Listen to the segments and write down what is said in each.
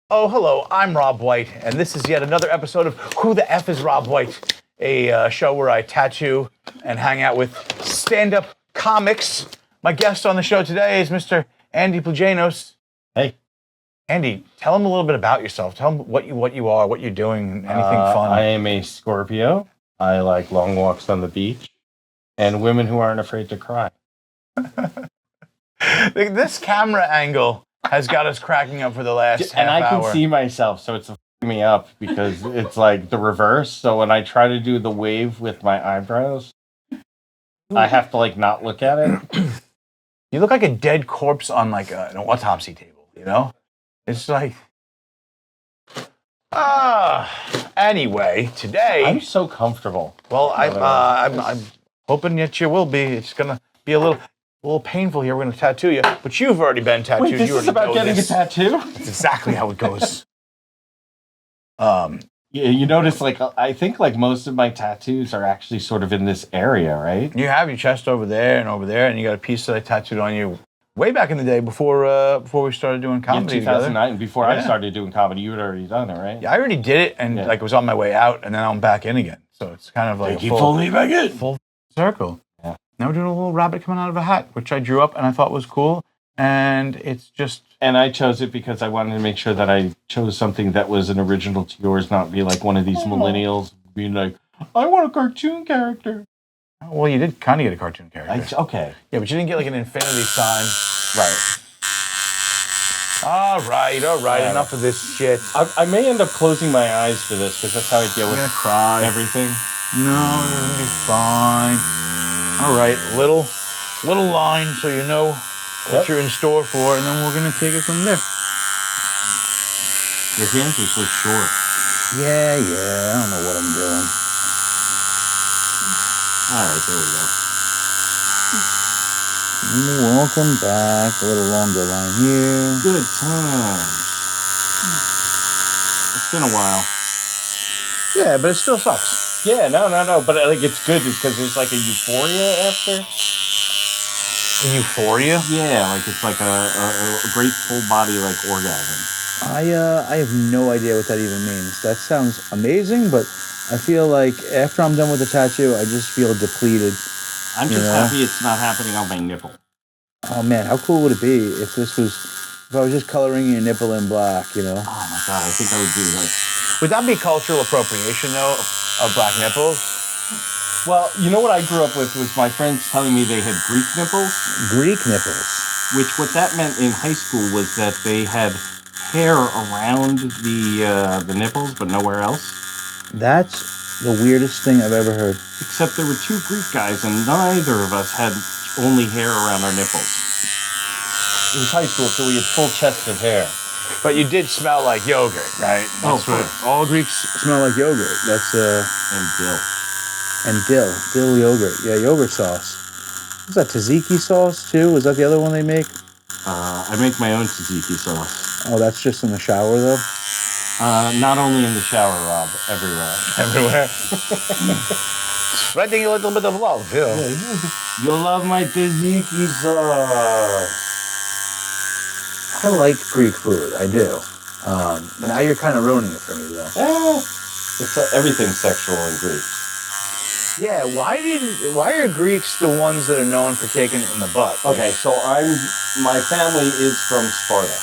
Oh, hello, I'm Rob White, and this is yet another episode of Who the F is Rob White, a show where I tattoo and hang out with stand-up comics. My guest on the show today is Mr. Andy Plagainos. Hey. Andy, tell him a little bit about yourself. Tell him what you are, what you're doing, anything fun. I am a Scorpio. I like long walks on the beach and women who aren't afraid to cry. This camera angle has got us cracking up for the last half hour. And I can see myself, so it's f***ing me up because it's like the reverse. So when I try to do the wave with my eyebrows, I have to like not look at it. You look like a dead corpse on like an autopsy table, you know? It's like... Anyway, today... I'm so comfortable. Well, I'm hoping that you will be. It's going to be a little painful here. We're going to tattoo you, but you've already been tattooed. Wait, this is about getting a tattoo? That's exactly how it goes. Yeah, you notice, like, I think, like, most of my tattoos are actually sort of in this area, right? You have your chest over there, and you got a piece that I tattooed on you way back in the day before we started doing comedy together. 2009, together. Before I started doing comedy, you had already done it, right? Yeah, I already did it, and like, it was on my way out, and then I'm back in again. So it's kind of like keep pulling me back in. Full circle. Now we're doing a little rabbit coming out of a hat, which I drew up and I thought was cool. And it's just... And I chose it because I wanted to make sure that I chose something that was an original to yours, not be like one of these millennials being like, I want a cartoon character. Well, you did kind of get a cartoon character. Okay. Yeah, but you didn't get like an infinity sign. Right. All right. Enough of this shit. I may end up closing my eyes for this because that's how I deal with everything. No, it'll be fine. All right, little line so you know what you're in store for, and then we're going to take it from there. Your hands are so short. Yeah, I don't know what I'm doing. All right, there we go. Welcome back. A little longer line here. Good times. It's been a while. Yeah, but it still sucks. Yeah, no. But like, it's good because there's like a euphoria after. A euphoria? Yeah, like it's like a great full body like orgasm. I have no idea what that even means. That sounds amazing, but I feel like after I'm done with the tattoo, I just feel depleted. I'm just happy it's not happening on my nipple. Oh man, how cool would it be if I was just coloring your nipple in black, you know? Oh my god, I think I would do like... Would that be cultural appropriation though, of black nipples? Well, you know what I grew up with was my friends telling me they had Greek nipples. Greek nipples? What that meant in high school was that they had hair around the nipples, but nowhere else. That's the weirdest thing I've ever heard. Except there were two Greek guys, and neither of us had only hair around our nipples. It was high school, so we had full chests of hair. But you did smell like yogurt, right? That's what all Greeks smell like yogurt. That's and dill. And dill yogurt. Yeah, yogurt sauce. Is that tzatziki sauce too? Is that the other one they make? I make my own tzatziki sauce. Oh, that's just in the shower though? Not only in the shower, Rob. Everywhere. Everywhere? Spreading a little bit of love, too. Yeah, you'll love my tzatziki sauce. I like Greek food. I do. Now you're kind of ruining it for me, though. Everything's sexual in Greek. Yeah, why are Greeks the ones that are known for taking it in the butt? Okay, so my family is from Sparta.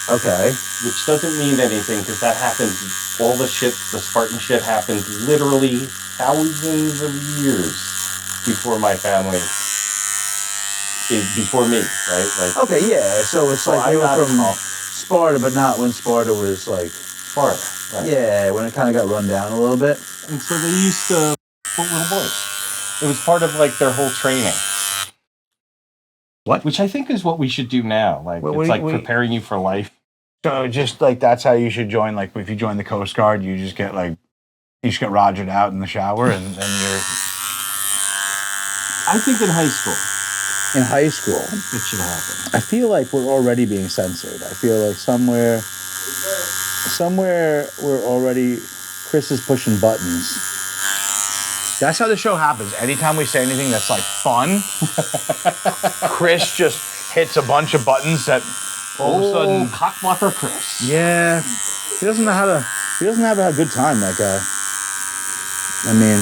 Okay. Which doesn't mean anything because that happened, the Spartan shit happened literally thousands of years before my family, before me, right? Like, okay, yeah, so it's like they were from Sparta, but not when Sparta was like... Sparta, right. Yeah, when it kind of got run down a little bit. And so they used to put little boys. It was part of like their whole training. What? Which I think is what we should do now. Like, it's like preparing you for life. So just like that's how you should join. Like if you join the Coast Guard, you just get rogered out in the shower, and then you're. I think in high school. In high school, it should happen. I feel like we're already being censored. I feel like somewhere we're already. Chris is pushing buttons. That's how the show happens. Anytime we say anything that's like fun, Chris just hits a bunch of buttons that all of a sudden. Cockblocker Chris. Yeah, he doesn't know how to. He doesn't have a good time. That guy. I mean.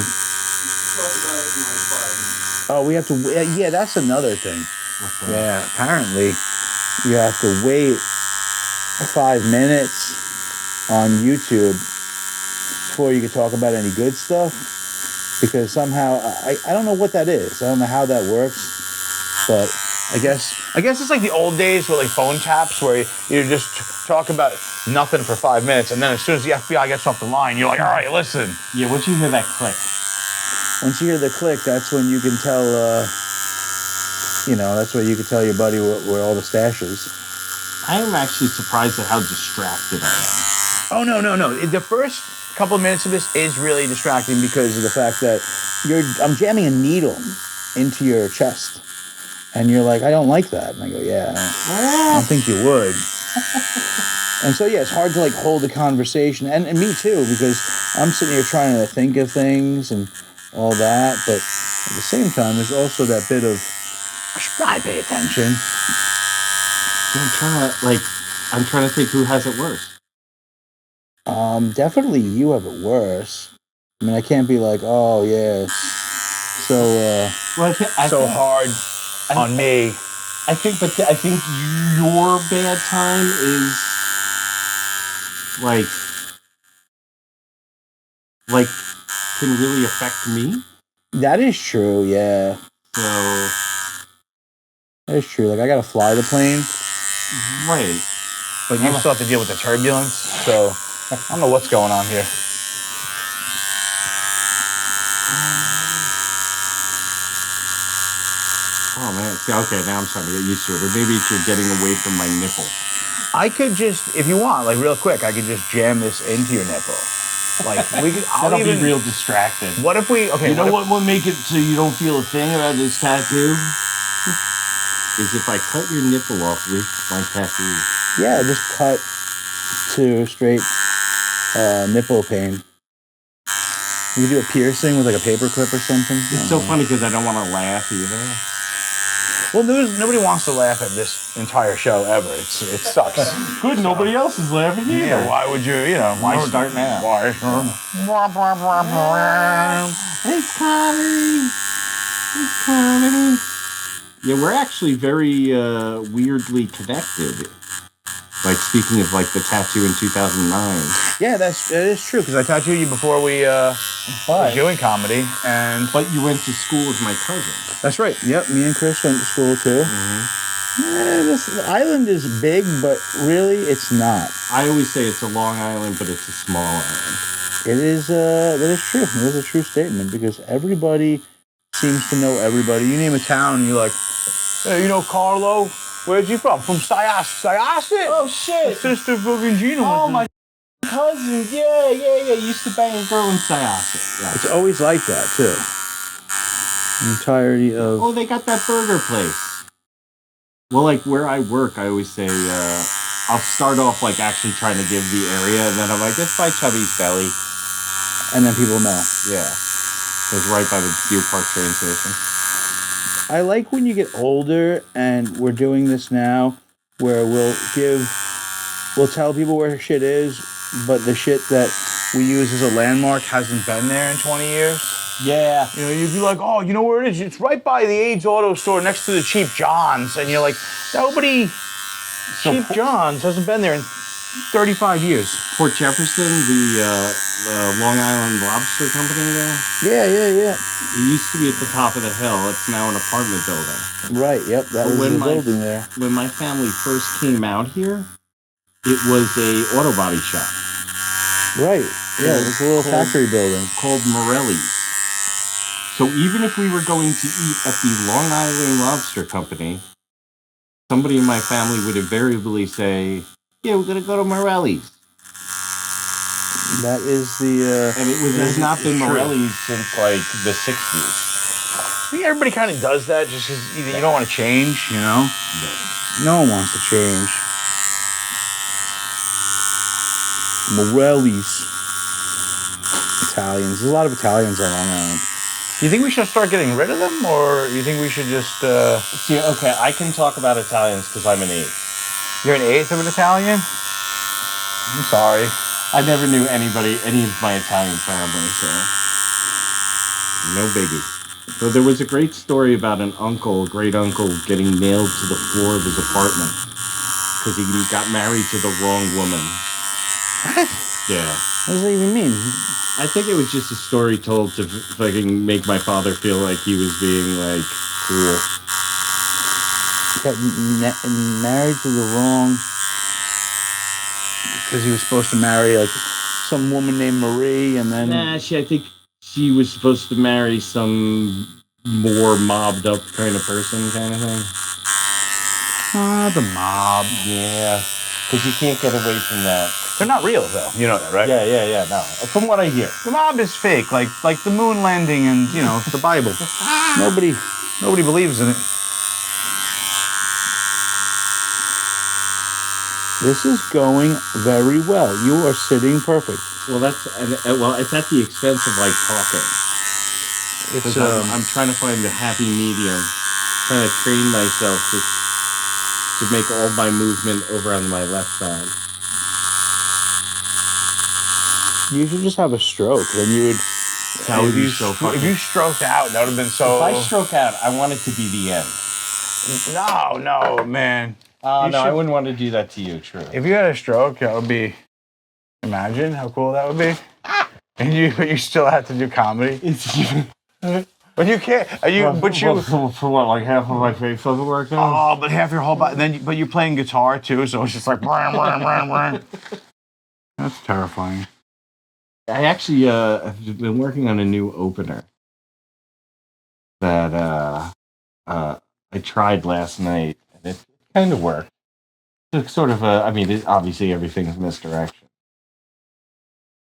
Oh, we have to. Yeah, that's another thing. What's that? Yeah, apparently you have to wait 5 minutes on YouTube before you can talk about any good stuff, because somehow I don't know what that is. I don't know how that works, but I guess it's like the old days with like phone taps where you just talk about nothing for 5 minutes, and then as soon as the FBI gets off the line, you're like, all right, listen. Yeah, once you hear that click. Once you hear the click, that's when you can tell. That's where you can tell your buddy where all the stash is. I am actually surprised at how distracted I am. Oh no! The first couple of minutes of this is really distracting because of the fact that I'm jamming a needle into your chest, and you're like, I don't like that, and I go, yeah, I don't think you would. And so yeah, it's hard to like hold the conversation, and me too, because I'm sitting here trying to think of things and all that, but at the same time, there's also that bit of I should probably pay attention. I'm trying to think who has it worse. Definitely you have it worse. I mean, I can't be like, oh yeah, so hard on me. I think your bad time is like can really affect me. That is true, yeah. So that is true. Like I gotta fly the plane. Right. But you still have to deal with the turbulence, so I don't know what's going on here. Oh man, okay, now I'm starting to get used to it. Or maybe it's you're getting away from my nipple. I could just, if you want, like real quick, I could just jam this into your nipple. Like we could. That'll be real distracted. What if we? Okay. You know what will make it so you don't feel a thing about this tattoo? Is if I cut your nipple off with my tattoo. Yeah, just cut to straight nipple pain. You could do a piercing with like a paper clip or something. It's so funny because I don't want to laugh either. Well, nobody wants to laugh at this entire show ever. It sucks. Good, nobody else is laughing either. Yeah, why would you, why start now? Why? It's comedy. It's comedy. Yeah, we're actually very weirdly connected. Like, speaking of, like, the tattoo in 2009. Yeah, that is true, because I tattooed you before we were doing comedy. But you went to school with my cousin. That's right. Yep, me and Chris went to school, too. Mm-hmm. This island is big, but really, it's not. I always say it's a long island, but it's a small island. It is, that is true. It is a true statement, because everybody seems to know everybody. You name a town, and you're like, hey, you know Carlo? Where's you from? From Syosset? Oh, shit. Sister fucking Gina. Oh, my cousin. Yeah. Used to bang a girl in Syosset. Yeah. It's always like that, too. The entirety of... Oh, they got that burger place. Well, like, where I work, I always say, I'll start off, like, actually trying to give the area, and then I'm like, it's by Chubby's Belly. And then people know. Yeah. It's right by the Deer Park train station. I like when you get older, and we're doing this now, where we'll tell people where shit is, but the shit that we use as a landmark hasn't been there in 20 years. Yeah. You'd be like, oh, you know where it is? It's right by the AIDS Auto Store next to the Cheap John's. And you're like, Cheap John's hasn't been there in 35 years. Port Jefferson, the Long Island Lobster Company there? Yeah. It used to be at the top of the hill. It's now an apartment building. Right, yep, that was the building there. When my family first came out here, it was a auto body shop. Right, yeah, it was a little factory building. Called Morelli's. So even if we were going to eat at the Long Island Lobster Company, somebody in my family would invariably say, yeah, we're going to go to Morelli's. That is the... and it has not been Morelli's since, like, the 60s. I think everybody kind of does that just because you don't want to change, you know? No one wants to change. Morelli's. Italians. There's a lot of Italians on Long Island. You think we should start getting rid of them, or you think we should just... See, okay, I can talk about Italians because I'm an eighth. You're an eighth of an Italian? I'm sorry. I never knew any of my Italian family, so... No biggie. So there was a great story about a great uncle, getting nailed to the floor of his apartment because he got married to the wrong woman. What? Yeah. What does that even mean? I think it was just a story told to fucking make my father feel like he was being, like, cool. Got married to the wrong... Because he was supposed to marry, like, some woman named Marie, and then... I think she was supposed to marry some more mobbed up kind of person kind of thing. The mob. Yeah, because you can't get away from that. They're not real, though. You know that, right? Yeah, no. From what I hear. The mob is fake, like the moon landing and, the Bible. Nobody believes in it. This is going very well. You are sitting perfect. Well, it's at the expense of, like, talking. It's I'm trying to find the happy medium. Trying to train myself to make all my movement over on my left side. You should just have a stroke. Then you would... That would be so fucking... If you stroked out, that would have been so... If I stroke out, I want it to be the end. No, man. I wouldn't want to do that to you, true. If you had a stroke, that would be... Imagine how cool that would be. And you still have to do comedy. But you can't. For what, like half of my face doesn't work now? Oh, but half your whole body. But you're playing guitar too, so it's just like... That's terrifying. I actually have been working on a new opener that I tried last night, and it kind of worked. It's sort of obviously everything's misdirection.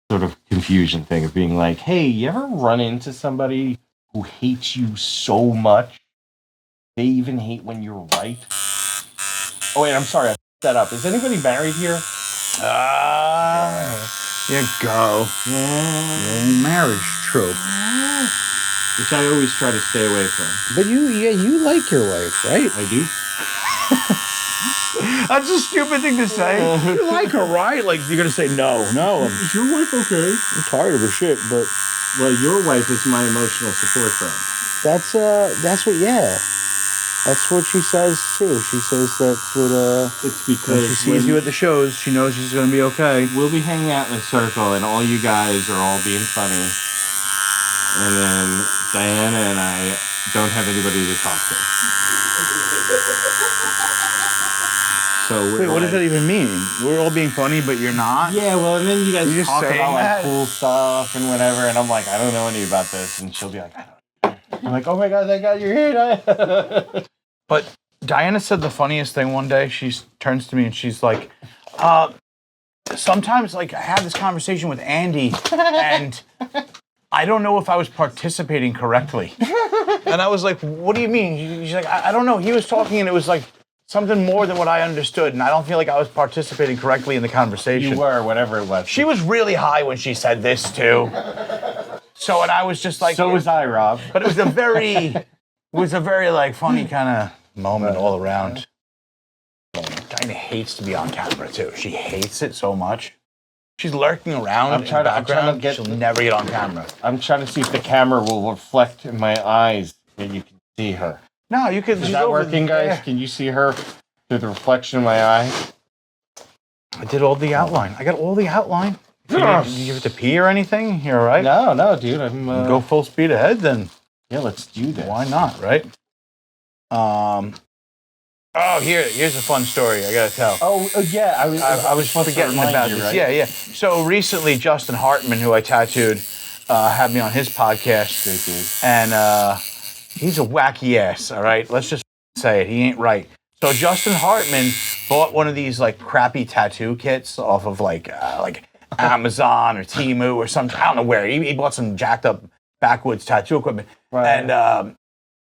Sort of confusion thing of being like, hey, you ever run into somebody who hates you so much they even hate when you're right? Oh wait, I'm sorry, I f***ed that up. Is anybody married here? You go. Marriage trope. Which I always try to stay away from. But you like your wife, right? I do. That's a stupid thing to say. You like her, right? Like, you're going to say, no. Is your wife okay? I'm tired of her shit, but... Well, your wife is my emotional support friend. That's what she says, too. She says that's what, It's because... when she sees you at the shows, she knows she's going to be okay. We'll be hanging out in a circle, and all you guys are all being funny. And then Diana and I don't have anybody to talk to. So wait, what does that even mean? We're all being funny, but you're not? Yeah, well, and then you guys just talk about saying like that? cool stuff and whatever, and I'm like, I don't know any about this, and she'll be like, I don't. I'm like, oh my god, thank God you're here. But Diana said the funniest thing one day. She turns to me and she's like, sometimes, like, I had this conversation with Andy, and I don't know if I was participating correctly. And I was like, what do you mean? She's like, I don't know. He was talking, and it was like something more than what I understood, and I don't feel like I was participating correctly in the conversation. You were, whatever it was. She was really high when she said this, too. So, and I was just like... So was I, Rob. But it was a very, like, funny kind of moment all around. Diana hates to be on camera, too. She hates it so much. She's lurking around in the background. She'll never get on camera. I'm trying to see if the camera will reflect in my eyes and you can see her. No, you can... Is that working, guys? Can you see her through the reflection in my eye? I did all the outline. I got all the outline. Did you have to pee or anything? You're all right? No, dude. I'm Go full speed ahead, then. Yeah, let's do this. Why not, right? Here's a fun story I gotta tell. Oh yeah, I was forgetting about this. Right? Yeah. So recently, Justin Hartmann, who I tattooed, had me on his podcast. Great dude. And he's a wacky ass, all right? Let's just say it. He ain't right. So Justin Hartmann bought one of these, like, crappy tattoo kits off of, like Amazon or Temu or something. I don't know where. He bought some jacked up backwoods tattoo equipment. Right. And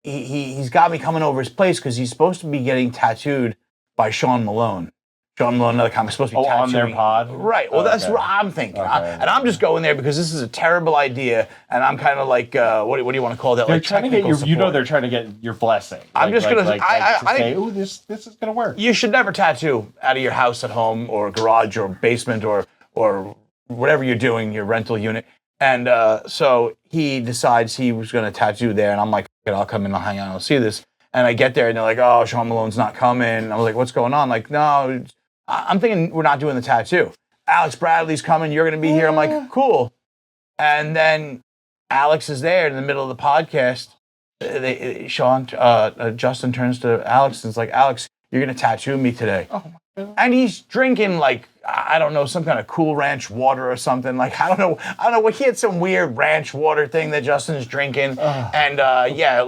he's got me coming over his place because he's supposed to be getting tattooed by Sean Malone. Sean Malone, another comic, supposed to be on their tattooing. pod? Right. Well, that's Okay. what I'm thinking. Okay. And I'm just going there because this is a terrible idea, and I'm kind of like, what do you want to call that? They're Like trying to get technical your, support. they're trying to get your blessing. I'm just gonna- I say, think- ooh, this is gonna work. You should never tattoo out of your house at home or garage or basement or whatever you're doing, your rental unit. And so he decides he was going to tattoo there, and I'm like, okay, I'll come in, I'll hang out, I'll see this. And I get there, and they're like, oh, Sean Malone's not coming. And I was like, what's going on? Like, no, I'm thinking we're not doing the tattoo. Alex Bradley's coming, you're going to be here. I'm like, cool. And then Alex is there in the middle of the podcast. Justin turns to Alex and is like, Alex, you're going to tattoo me today. Oh my God. And he's drinking like, I don't know, some kind of Cool Ranch water or something. Like, I don't know what, he had some weird ranch water thing that Justin's drinking. And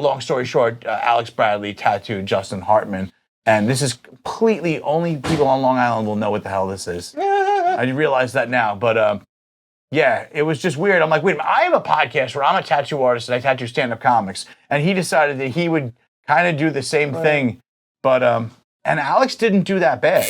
long story short, Alex Bradley tattooed Justin Hartmann. And this is completely, only people on Long Island will know what the hell this is. I realize that now, but it was just weird. I'm like, wait a minute, I have a podcast where I'm a tattoo artist and I tattoo stand-up comics. And he decided that he would kind of do the same thing. But, and Alex didn't do that bad.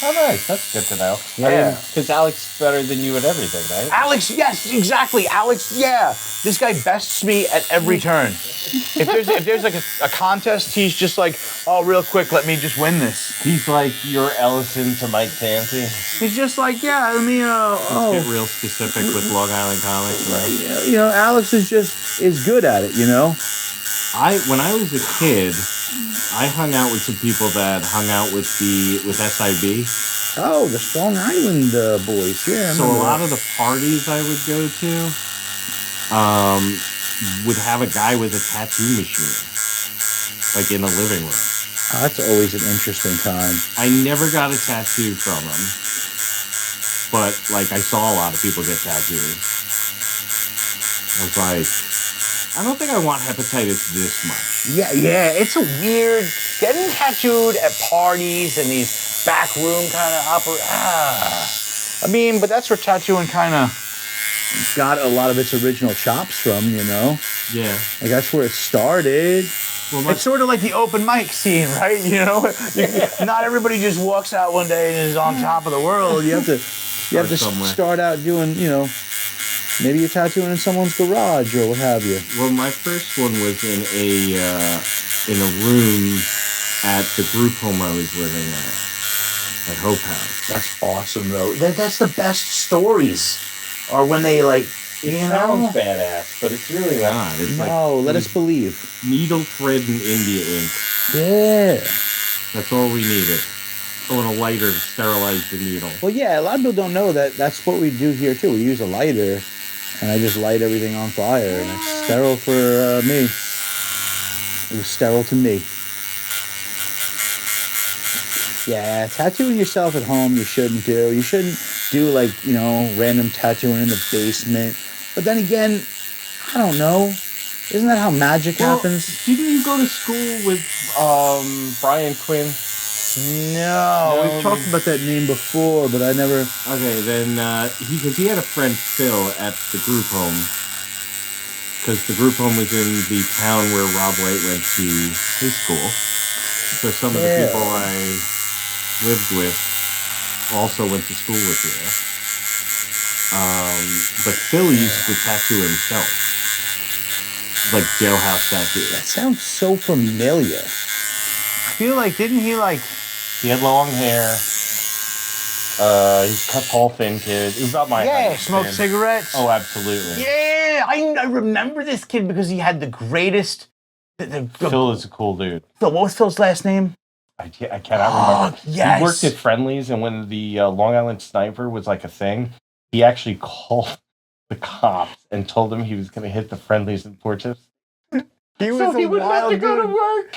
Oh, nice. That's good to know. Yeah. Because Alex is better than you at everything, right? Alex, yes, exactly. Alex, yeah. This guy bests me at every turn. If there's like a contest, he's just like, oh, real quick, let me just win this. He's like your Ellison to Mike Tansy. He's just like, yeah, let me, Get real specific with Long Island comics, right? Alex is good at it, you know? When I was a kid, I hung out with some people that hung out with SIB. Oh, the Strong Island boys, yeah. So a lot of the parties I would go to would have a guy with a tattoo machine, like in the living room. Oh, that's always an interesting time. I never got a tattoo from him, but like I saw a lot of people get tattoos. I was like, I don't think I want hepatitis this much. Yeah, it's a weird, getting tattooed at parties and these back room kind of I mean, but that's where tattooing kind of got a lot of its original chops from, you know? Yeah. Like, that's where it started. Well, It's sort of like the open mic scene, right? You know, not everybody just walks out one day and is on top of the world. You have to somewhere. start out doing, maybe you're tattooing in someone's garage or what have you. Well, my first one was in a room at the group home I was living at Hope House. That's awesome, though. That's the best stories, or when they Sounds badass, but it's really not. It's let us believe. needle thread and India ink. Yeah. That's all we needed. Oh, and a lighter to sterilize the needle. Well, yeah, a lot of people don't know that that's what we do here, too. We use a lighter, and I just light everything on fire, and it's sterile for me. It was sterile to me. Yeah, tattooing yourself at home you shouldn't do. You shouldn't do, random tattooing in the basement. But then again, I don't know. Isn't that how magic happens? Didn't you go to school with Brian Quinn? No, we've talked about that name before, but I never... Okay, then he had a friend Phil at the group home, because the group home was in the town where Rob White went to his school. So some of the people I lived with also went to school with here. But Phil used to tattoo himself, like jailhouse tattoos. That sounds so familiar. I feel like, didn't he He had long hair. He's cut tall, thin kid. He was about my height. smoked cigarettes? Oh, absolutely. Yeah, I remember this kid because he had the greatest... Phil is a cool dude. Phil, what was Phil's last name? I cannot remember. Yes. He worked at Friendly's, and when the Long Island Sniper was like a thing, he actually called the cops and told them he was going to hit the Friendly's in Portsmouth. He was So he would have to go to work.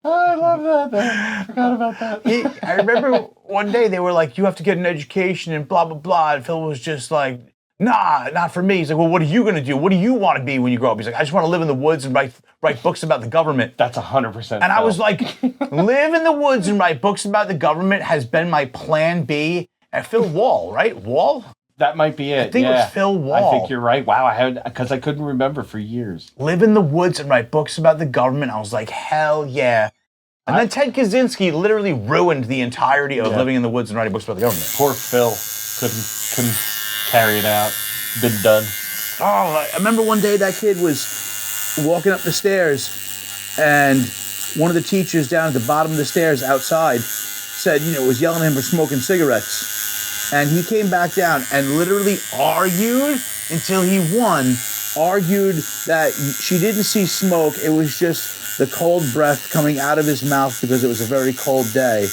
I love that. I forgot about that. I remember one day they were like, you have to get an education and blah, blah, blah. And Phil was just like, nah, not for me. He's like, well, what are you going to do? What do you want to be when you grow up? He's like, I just want to live in the woods and write books about the government. That's 100%. And I was like, live in the woods and write books about the government has been my plan B. And Phil Wall, right? Wall? that might be it. I think it was Phil Wall. I think you're right. Wow, because I couldn't remember for years. Live in the woods and write books about the government. I was like, hell yeah. And then Ted Kaczynski literally ruined the entirety of Living in the Woods and writing books about the government. Poor Phil couldn't carry it out. Been done. Oh, I remember one day that kid was walking up the stairs, and one of the teachers down at the bottom of the stairs outside said, was yelling at him for smoking cigarettes. And he came back down and literally argued until he won, argued that she didn't see smoke. It was just the cold breath coming out of his mouth because it was a very cold day.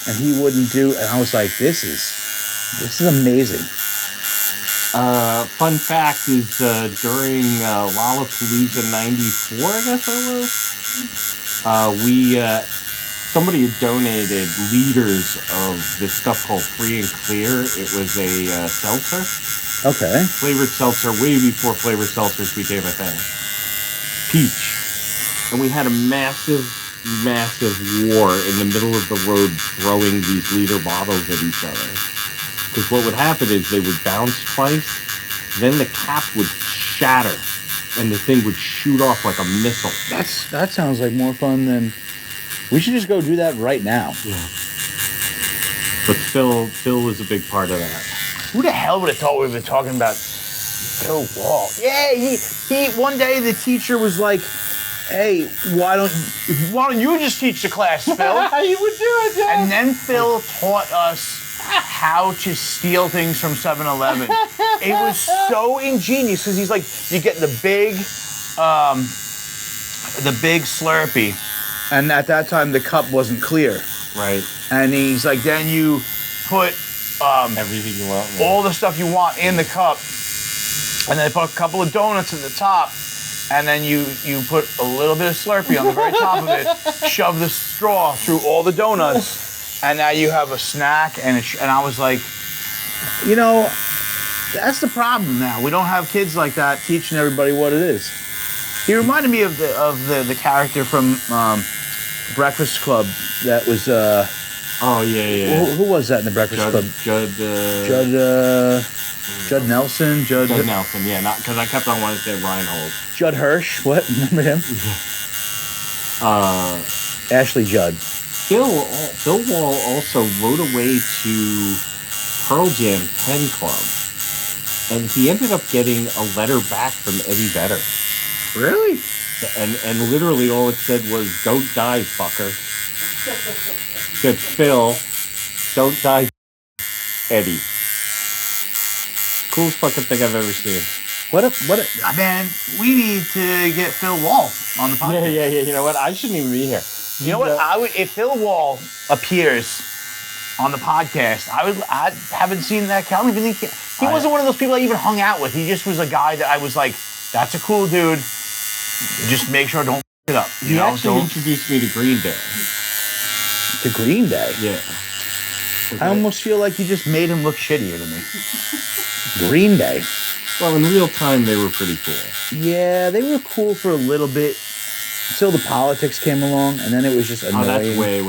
And he wouldn't do, and I was like, this is amazing. Fun fact is during Lollapalooza '94, I guess that was, somebody had donated liters of this stuff called Free and Clear. It was a seltzer. Okay. Flavored seltzer way before flavored seltzers became a thing. Peach. And we had a massive war in the middle of the road throwing these liter bottles at each other. Because what would happen is they would bounce twice, then the cap would shatter, and the thing would shoot off like a missile. That sounds like more fun than... We should just go do that right now. Yeah. But Phil was a big part of that. Who the hell would have thought we would be talking about Phil Wall? Yeah, he one day the teacher was like, hey, why don't you just teach the class, Phil? He would do it, yeah. And then Phil taught us how to steal things from 7-Eleven. It was so ingenious because he's like, you get the big Slurpee, and at that time the cup wasn't clear. Right. And he's like, then you put everything you want. all the stuff you want in the cup, and then put a couple of donuts at the top, and then you put a little bit of Slurpee on the very top of it, shove the straw through all the donuts, and now you have a snack. And I was like, that's the problem now. We don't have kids like that teaching everybody what it is. He reminded me of the character from Breakfast Club that was. Oh yeah. Who was that in the Breakfast Club? Judd Nelson. Judd Nelson. Yeah, not because I kept on wanting to say Reinhold. Judd Hirsch. What? Remember him? Ashley Judd. Phil Wall also wrote away to Pearl Jam Pen Club, and he ended up getting a letter back from Eddie Vedder. Really? And literally all it said was, "Don't die, fucker." It said, "Phil, don't die, Eddie." Coolest fucking thing I've ever seen. Man, we need to get Phil Wall on the podcast. Yeah. You know what? I shouldn't even be here. You know what? If Phil Wall appears on the podcast, I haven't seen that guy. I don't even think he wasn't one of those people I even hung out with. He just was a guy that I was like, that's a cool dude. Just make sure I don't f it up. He actually introduced me to Green Day. To Green Day? Yeah. I almost feel like you just made him look shittier to me. Green Day. Well, in real time, they were pretty cool. Yeah, they were cool for a little bit until the politics came along, and then it was just annoying. Oh, that's way.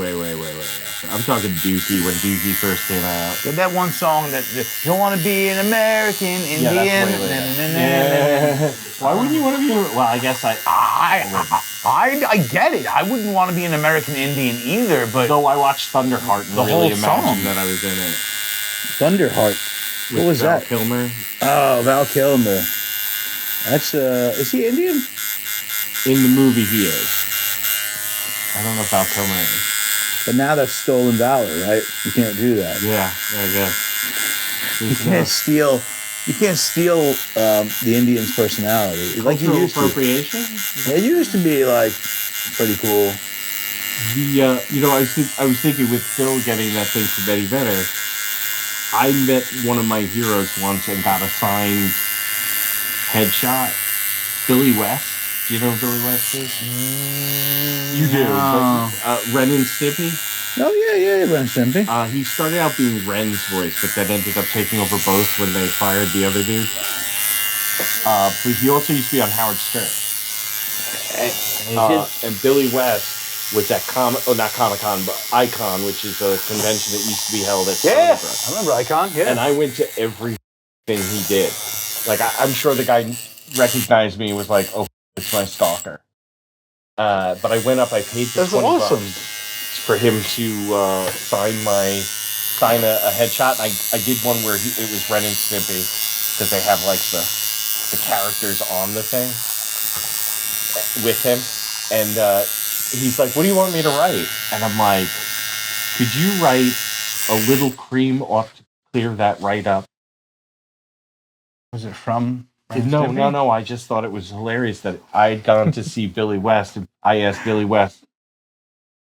I'm talking Dookie, when Dookie first came out. That one song that you don't want to be an American Indian. Yeah, that's way later. Why wouldn't you want to be? Well, I guess I get it. I wouldn't want to be an American Indian either, but though I watched Thunderheart and the really whole imagined song that I was in it. Thunderheart. What was Val that? Kilmer. Oh, Val Kilmer. That's is he Indian? In the movie, he is. I don't know if Val Kilmer is. But now that's stolen valor, right? You can't do that. Yeah, I guess. You can't steal the Indian's personality like you used to. Appropriation? It used to be like pretty cool. I was thinking with Phil getting that thing from Eddie Vedder, I met one of my heroes once and got a signed headshot. Billy West. Do you know who Billy West is? You do. No. But, Ren and Stimpy? Oh, yeah, Ren and Stimpy. He started out being Ren's voice, but then ended up taking over both when they fired the other dude. But he also used to be on Howard Stern. And Billy West was at not Comic-Con, but Icon, which is a convention that used to be held at Yeah, Sony Brook. I remember Icon, yeah. And I went to every thing he did. Like, I'm sure the guy recognized me and was like, oh, it's my stalker. But I went up, I paid the That's $20. awesome. for him to sign a headshot. I did one where it was Ren and Stimpy because they have like the characters on the thing with him, and he's like, "What do you want me to write?" And I'm like, "Could you write a little cream off to clear that right up?" Was it from? No. I just thought it was hilarious that I'd gone to see Billy West, and I asked Billy West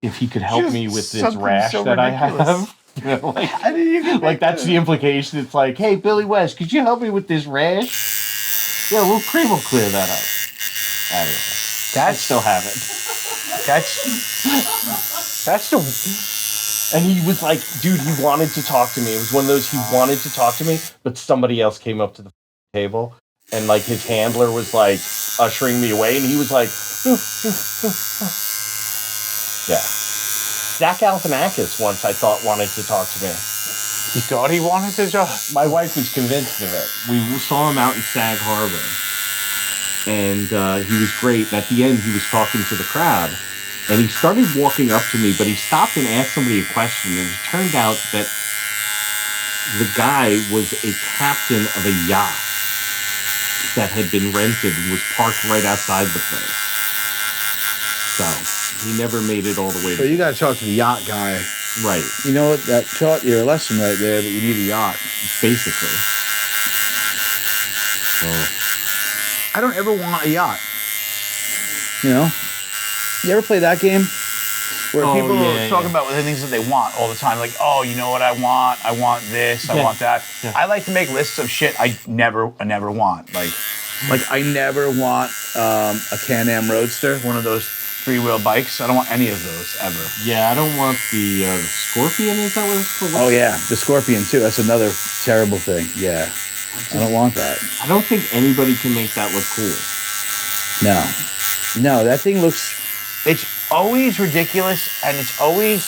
if he could help me with this rash so that ridiculous. I have. You know, like, How did you get like that's the implication. It's like, hey, Billy West, could you help me with this rash? Yeah, a little cream will clear that up. I don't know. I still have it. That's the. And he was like, dude, he wanted to talk to me. It was one of those, he wanted to talk to me, but somebody else came up to the table, and like his handler was like ushering me away, and he was like, yeah. Zach Galifianakis once I thought wanted to talk to me. You thought he wanted to talk? My wife was convinced of it. We saw him out in Sag Harbor, and he was great. And at the end, he was talking to the crowd, and he started walking up to me, but he stopped and asked somebody a question, and it turned out that the guy was a captain of a yacht that had been rented and was parked right outside the place. So he never made it all the way So you got to talk to the yacht guy. right, You know what? That taught you a lesson right there that you need a yacht. basically. So, I don't ever want a yacht. You know? You ever play that game? Where people talk about the things that they want all the time. Like, oh, you know what I want? I want this. I want that. Yeah. I like to make lists of shit I never want. Like I never want a Can-Am Roadster, one of those 3-wheel bikes. I don't want any of those ever. yeah, I don't want the Scorpion. Is that what it's called? Oh yeah, the Scorpion too. That's another terrible thing. Yeah, I don't want that. I don't think anybody can make that look cool. No, that thing looks. It's always ridiculous and it's always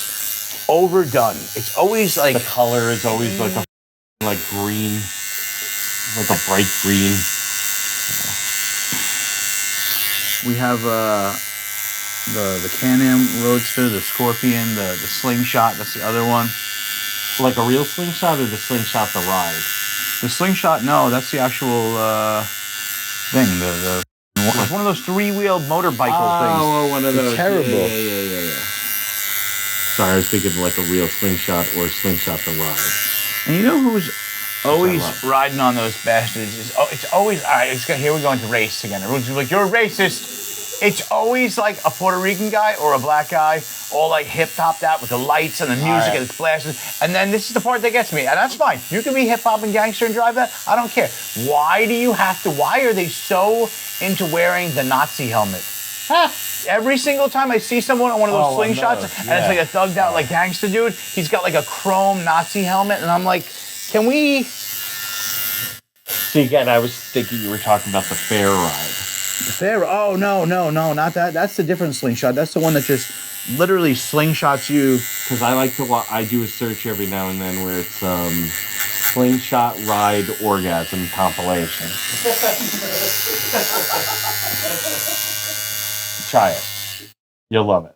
overdone. It's always like The color is always like a like green, like a bright green. we have the Can-Am Roadster, the Scorpion, the Slingshot. That's the other one. Like a real slingshot or the slingshot the ride? The Slingshot, no, that's the actual thing. It's one of those 3-wheel motorbike things. Oh, one of It's those. terrible. Yeah. Sorry, I was thinking of like a real slingshot or slingshot the ride. And you know who's always riding on those bastards? It's always, all right, here we go into race again. Everyone's like, you're a racist. It's always like a Puerto Rican guy or a black guy, all like hip-hopped out with the lights and the music and it's blasting. And then this is the part that gets me, and that's fine. You can be hip-hop and gangster and drive that. I don't care. Why are they so into wearing the Nazi helmet? Every single time I see someone on one of those slingshots, and it's like a thugged out like gangster dude, he's got like a chrome Nazi helmet, and I'm like, can we? See, again, I was thinking you were talking about the fair ride. The fair? Oh no, not that. That's the different slingshot. That's the one that just literally slingshots you. Because I like to I do a search every now and then where it's slingshot ride orgasm compilation. Try it. You'll love it.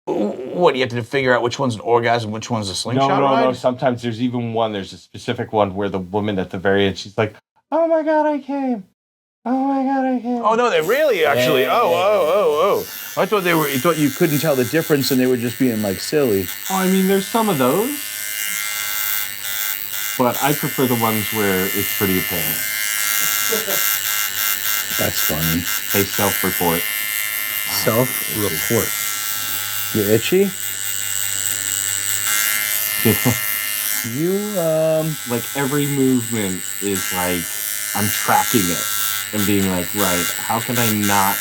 What, do you have to figure out which one's an orgasm, which one's a slingshot ride? No. Sometimes there's even one. There's a specific one where the woman at the very end, she's like, "Oh my god, I came! Oh my god, I came!" Oh no, they really actually. Yeah. Oh. I thought you thought you couldn't tell the difference, and they were just being like silly. Oh, I mean, there's some of those, but I prefer the ones where it's pretty apparent. That's funny. They self-report. Self-report. You itchy? Like every movement is like I'm tracking it and being like, right, how can I not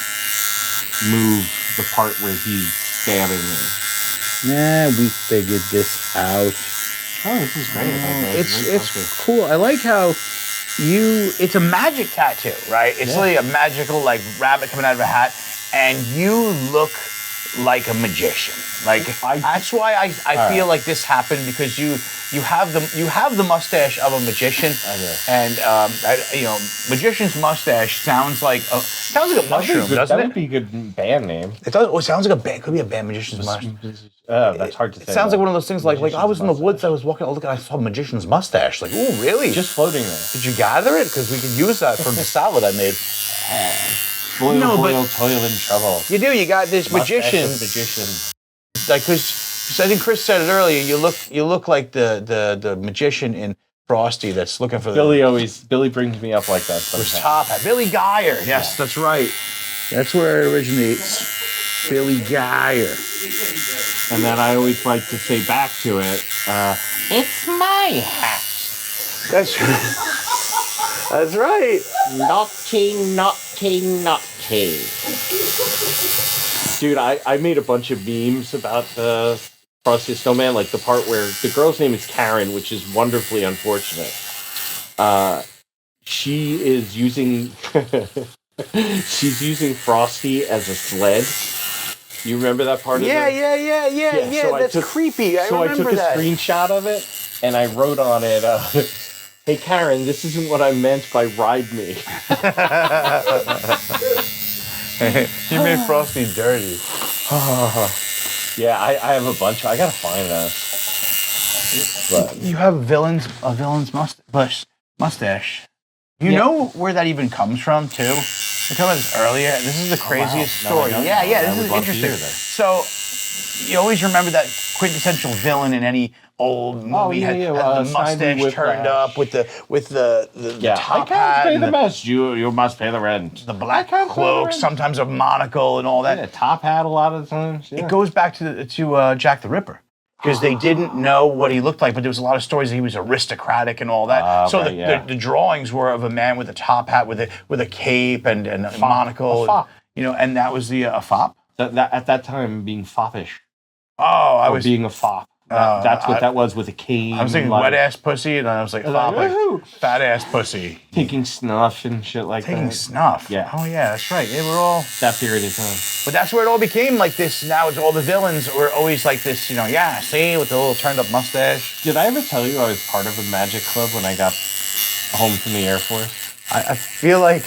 move the part where he's stabbing me? Nah, we figured this out. Oh, this is great. It's cool. I like how it's a magic tattoo, right? It's like a magical like rabbit coming out of a hat, and you look like a magician. Like that's why I feel like this happened because you have the mustache of a magician, and magician's mustache sounds like a mushroom, doesn't That it? would be a good band name. It does. Well, it sounds like a band. Could be a band. Magician's mustache. That's hard to say. It sounds like one of those things. Like I was in the woods. I was walking. Look, I saw a magician's mustache. Like, oh, really? Just floating there. Did you gather it? Because we could use that for the salad I made. Boil, toil, and trouble. You do. You got this magician. Like, because I think Chris said it earlier. You look like the magician in Frosty that's looking for Billy brings me up like that sometimes. Top hat. Billy Geyer. Yes, that's right. That's where it originates. Billy Geyer. And then I always like to say back to it, It's my hat. That's right. Naughty. Dude, I made a bunch of memes about the Frosty the Snowman, like the part where the girl's name is Karen, which is wonderfully unfortunate. She is using she's using Frosty as a sled. You remember that part of it? Yeah. So That's creepy. I remember I took that. a screenshot of it and I wrote on it, "Hey Karen, this isn't what I meant by ride me." You made Frosty dirty. Yeah, I have a bunch. I gotta find that. But You have a villain's mustache. You know where that even comes from, too? We talked about this earlier. This is the craziest story. This is interesting. So, you always remember that quintessential villain in any old movie had the mustache turned up with the top hat, pay the best. You must pay the rent. the black cloak, sometimes a monocle and all that. Yeah, top hat a lot of times. Yeah. It goes back to Jack the Ripper. Because they didn't know what he looked like, but there was a lot of stories that he was aristocratic and all that. So the drawings were of a man with a top hat, with a cape and a monocle, a fop. And that was a fop. That at that time being foppish. Oh, being a fop. That's what that was with a cane. I was thinking wet ass pussy, and I was like, fop, like fat ass pussy. Taking snuff and shit like that. Taking snuff. Yeah. Oh yeah, that's right. They were all that period of time. But that's where it all became like this. Now it's all the villains were always like this. See, with the little turned up mustache. Did I ever tell you I was part of a magic club when I got home from the Air Force? I feel like.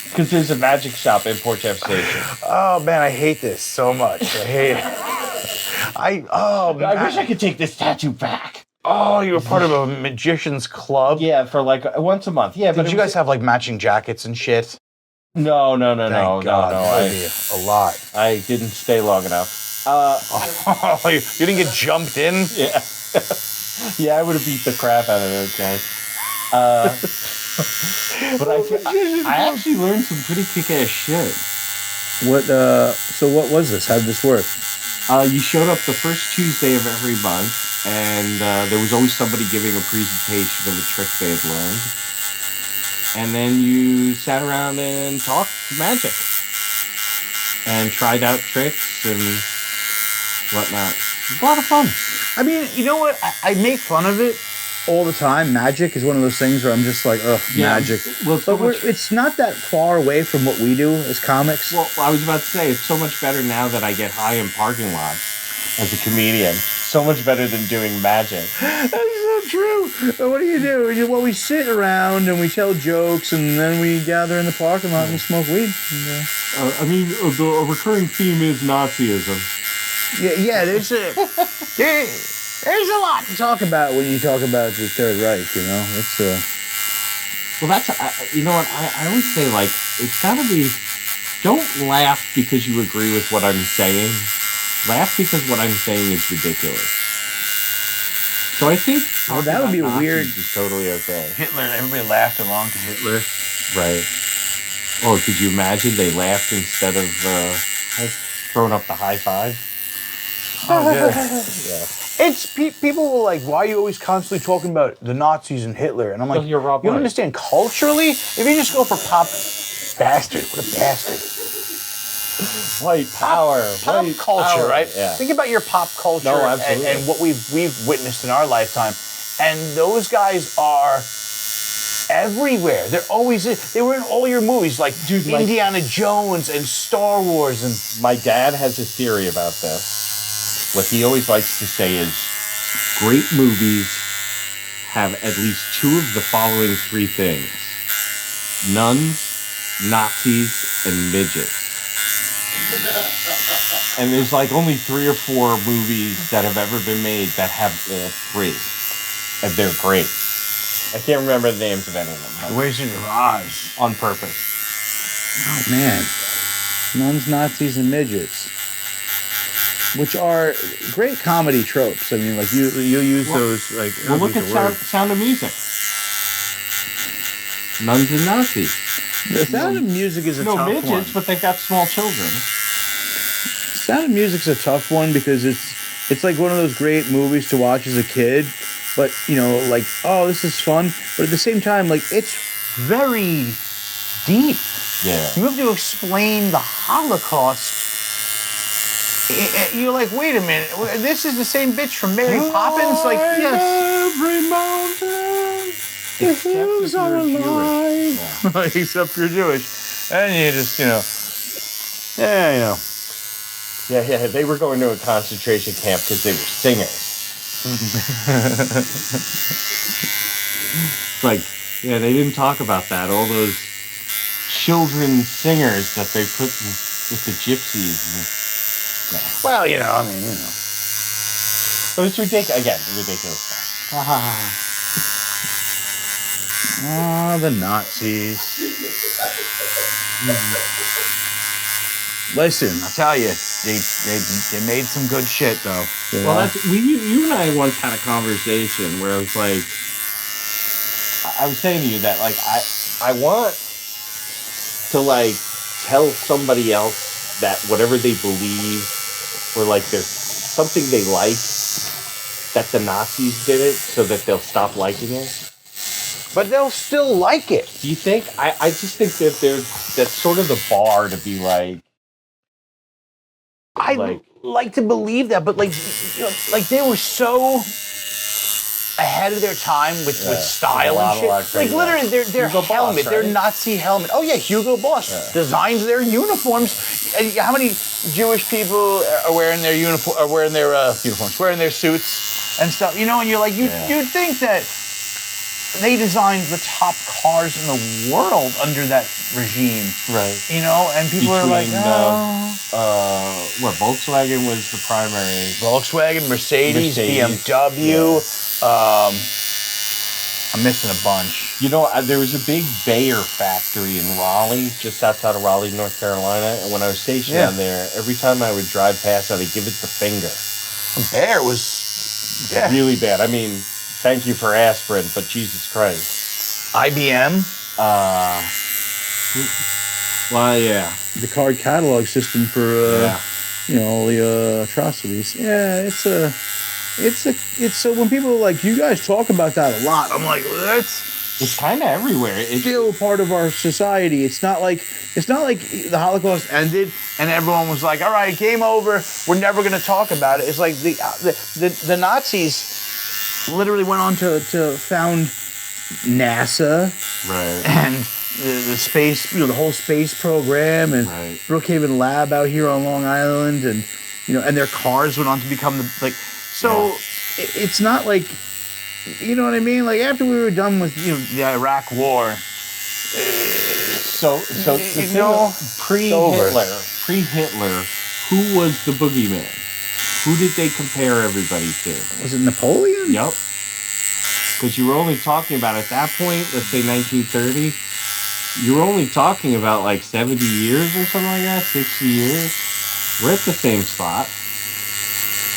Because there's a magic shop in Port Jeff Station. Oh man, I hate this so much. I hate it. I wish I could take this tattoo back. Oh, you were part of a magician's club? Yeah, for like once a month. Yeah, Did you guys have like matching jackets and shit? No. Thank God. That would be a lot. I didn't stay long enough. You didn't get jumped in? Yeah. Yeah, I would have beat the crap out of those guys. But I actually learned some pretty kick-ass shit. So what was this? How did this work? You showed up the first Tuesday of every month, and there was always somebody giving a presentation of a trick they had learned. And then you sat around and talked magic. And tried out tricks and whatnot. It was a lot of fun. I mean, you know what? I make fun of it all the time. Magic is one of those things where I'm just like, ugh, magic. Well, it's not that far away from what we do as comics. Well, I was about to say, it's so much better now that I get high in parking lots. As a comedian, so much better than doing magic. That's so true. What do? Well, we sit around and we tell jokes, and then we gather in the parking lot and we smoke weed. The recurring theme is Nazism. Yeah. There's a lot to talk about when you talk about the Third Reich. It's Well, that's you know what I always say. Like, it's got to be. Don't laugh because you agree with what I'm saying. Laugh because what I'm saying is ridiculous. So I think that would be weird. Is totally okay. Hitler. Everybody laughed along to Hitler. Right. Oh, could you imagine they laughed instead of throwing up the high five? Oh, good. Yeah. It's people were like, why are you always constantly talking about the Nazis and Hitler? And I'm like, you're Rob you White. understand culturally? If you just go for pop bastard, what a bastard. White power. Pop white culture, power. right? Yeah. Think about your pop culture No, absolutely. and what we've witnessed in our lifetime. And those guys are everywhere. They're always they were in all your movies, like Dude, Indiana Jones and Star Wars and. My dad has a theory about this. What he always likes to say is, Great movies have at least two of the following three things: nuns, Nazis, and midgets. And there's like only 3 or 4 movies that have ever been made that have all three. and they're great. I can't remember the names of any of them. Wizard of Oz. On purpose. Oh man, nuns, Nazis, and midgets, which are great comedy tropes. I mean, like you use those like. Well, look at Sound of Music. Nuns and Nazis. The Sound of Music is a No tough midgets, one. but they've got small children. Sound of Music's a tough one because it's like one of those great movies to watch as a kid, but like, oh, this is fun, but at the same time, like, it's very deep. Yeah. You have to explain the Holocaust. You're like, wait a minute, this is the same bitch from Mary Poppins? Like, yes. Every mountain. The hills are alive. Yeah. Except you're Jewish. And you just, yeah, Yeah, they were going to a concentration camp because they were singers. Like, yeah, they didn't talk about that. All those children singers that they put with the gypsies. Well, But it's ridiculous. Again, ridiculous. Oh, the Nazis. Listen, I tell you, they made some good shit though. Well, that's you and I once had a conversation where I was like, I was saying to you that, like, I want to, like, tell somebody else that whatever they believe, or, like, there's something they like, that the Nazis did it so that they'll stop liking it. But they'll still like it. Do you think? I just think that that's sort of the bar to be like. I like to believe that, but like they were so ahead of their time with style and shit. Like literally, their Hugo helmet, Boss, their right? Nazi helmet. Oh yeah, Hugo Boss designs their uniforms. And how many Jewish people are wearing their uniforms, wearing their suits and stuff? And you're like, you'd think that they designed the top cars in the world under that regime, Right. And people are like, what, Volkswagen was the primary. Volkswagen, Mercedes. BMW. Yeah. I'm missing a bunch. There was a big Bayer factory in Raleigh, just outside of Raleigh, North Carolina. And when I was stationed down there, every time I would drive past, I'd give it the finger. Bayer was really bad. I mean, thank you for aspirin, but Jesus Christ. IBM. well, yeah, The card catalog system for all the atrocities. Yeah, it's so when people are like, you guys talk about that a lot, I'm like, well, it's kind of everywhere. It's still part of our society. It's not like the Holocaust ended and everyone was like, all right, game over. We're never going to talk about it. It's like the Nazis literally went on to found NASA, right, and the space, the whole space program, and Brookhaven Lab out here on Long Island, and and their cars went on to become it's not like, you know what I mean? Like after we were done with the Iraq War. So pre-Hitler, who was the boogeyman? Who did they compare everybody to? Was it Napoleon? Yep. Because you were only talking about, at that point, let's say 1930, you were only talking about like 70 years or something like that, 60 years. We're at the same spot.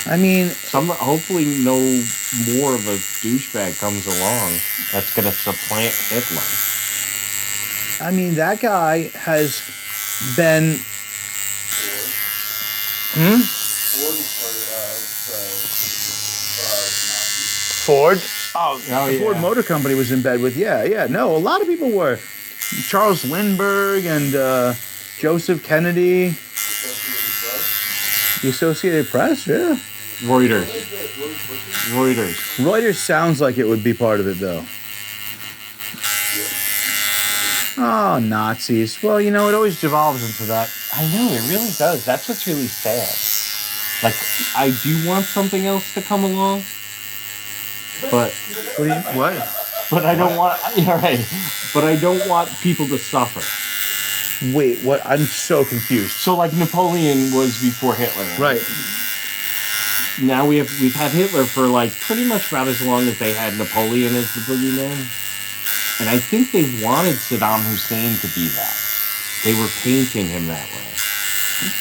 I mean, hopefully no more of a douchebag comes along that's going to supplant Hitler. I mean, that guy has been... Ford? The Ford Motor Company was in bed with, no, a lot of people were. Charles Lindbergh and Joseph Kennedy. The Associated Press, yeah. Reuters sounds like it would be part of it, though. Oh, Nazis. Well, it always devolves into that. I know, it really does. That's what's really sad. Like, I do want something else to come along, but What? but I don't want. Yeah, right. But I don't want people to suffer. Wait, what? I'm so confused. So, like, Napoleon was before Hitler. Right. Now we've had Hitler for like pretty much about as long as they had Napoleon as the boogeyman. And I think they wanted Saddam Hussein to be that. They were painting him that way.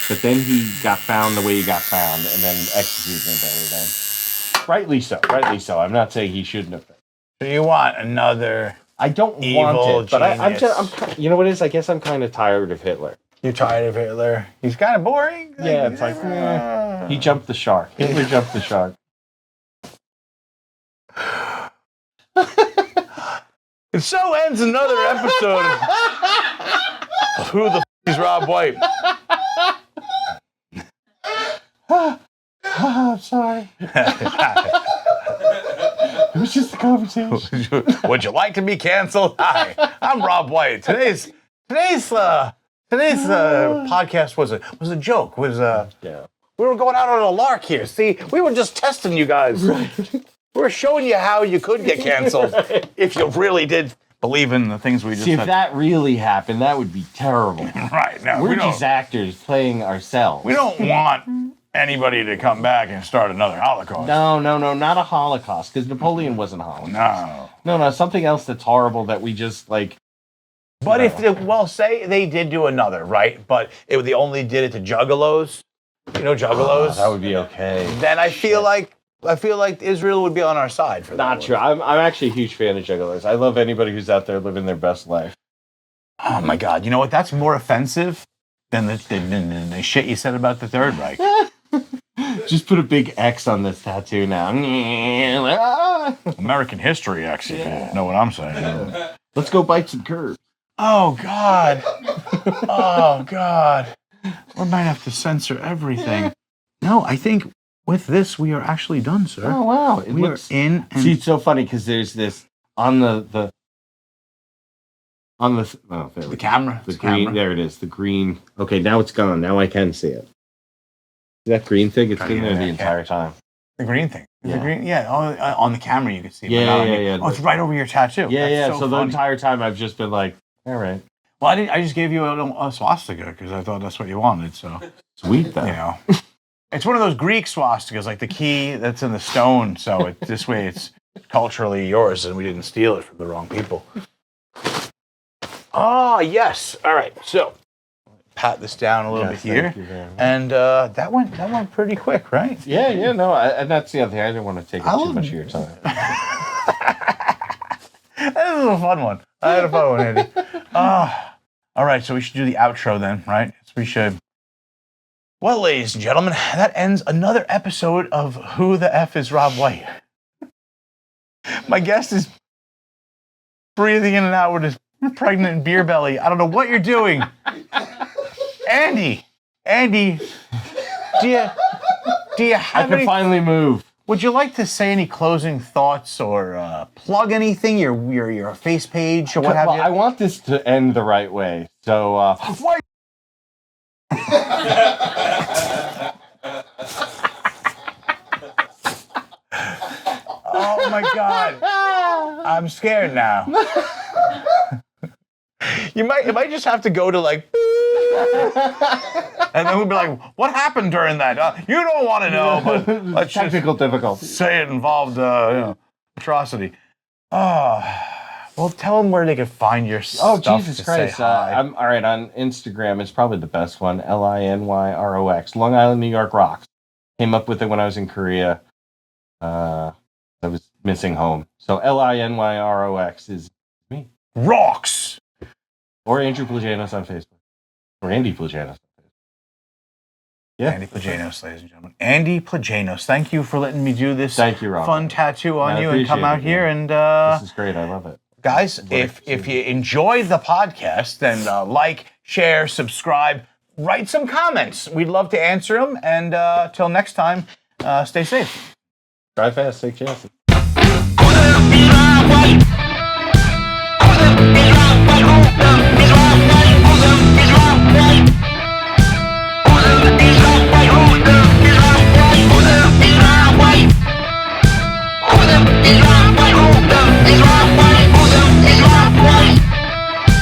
But then he got found the way he got found and then executed and everything. Rightly so. Rightly so. I'm not saying he shouldn't have been. So you want another... I don't evil want it, but I'm genius. you know what it is? I guess I'm kind of tired of Hitler. You're tired of Hitler? He's kind of boring? Yeah, it's like, he jumped the shark. Hitler jumped the shark. And so ends another episode of Who the F is Rob White? I'm sorry. It was just a conversation. Would you like to be canceled? Hi, I'm Rob White. Today's podcast was a joke. Yeah. We were going out on a lark here. See, we were just testing you guys. Right. We were showing you how you could get canceled if you really did believe in the things we just See, said. if that really happened, that would be terrible. Right. No, We're just actors playing ourselves. we don't want anybody to come back and start another Holocaust. No, not a Holocaust, because Napoleon wasn't a Holocaust. No. Something else that's horrible that we just, like... But say they did do another, right? But they only did it to juggalos. Juggalos. that would be okay. Then I feel like Israel would be on our side for that. Not true. I'm actually a huge fan of juggalos. I love anybody who's out there living their best life. Oh my God! You know what? That's more offensive than the shit you said about the Third Reich. Just put a big X on this tattoo now. American history, X, if you know what I'm saying. Let's go bite some curves. Oh God! Oh God! We might have to censor everything. No, I think with this we are actually done, sir. Oh wow! We are in. And See, it's so funny because there's this on the camera. The green. Camera. There it is. The green. Okay, now it's gone. Now I can see it. See that green thing? It's been there the entire time. The green thing. Yeah. The green. Yeah. On the camera you can see. Yeah, but not on yeah. Oh, it's right over your tattoo. Yeah, That's So the funny. entire time I've just been like, all right, Well, I just gave you a swastika because I thought that's what you wanted. So sweet though. It's one of those Greek swastikas, like the key that's in the stone. So this way it's culturally yours, and we didn't steal it from the wrong people. Oh yes. All right. So pat this down a little bit here, Thank you very much. and that went pretty quick, right? Yeah. No, and that's the other thing. I didn't want to take up too much of your time. This is a fun one. I had a fun one, Andy. All right, so we should do the outro then, right? So we should. Well, ladies and gentlemen, that ends another episode of Who the F is Rob White? My guest is breathing in and out with his pregnant beer belly. I don't know what you're doing. Andy, do you have I can any... finally move. Would you like to say any closing thoughts or plug anything? Your face page or what have you? I want this to end the right way. So, Why? Oh my God! I'm scared now. You might just have to go to like, and then we'll be like, "What happened during that?" You don't want to know, but let's just technical difficulty. say it involved, atrocity. Well, tell them where they can find your stuff. Oh, Jesus to Christ. Say hi. I'm all right on Instagram. It's probably the best one. LINYROX. Long Island, New York rocks. Came up with it when I was in Korea. I was missing home. So LINYROX is me. Rocks. Or Andrew Plagainos on Facebook. Or Andy Plagainos on Facebook. Yeah. Andy Plagainos, ladies and gentlemen. Andy Plagainos. Thank you for letting me do this Thank you, Rob. fun tattoo on I you and come appreciate out it, here man. and This is great. I love it. guys, if you enjoyed the podcast, then like, share, subscribe, write some comments. We'd love to answer them. And till next time, stay safe. Drive fast, take chances.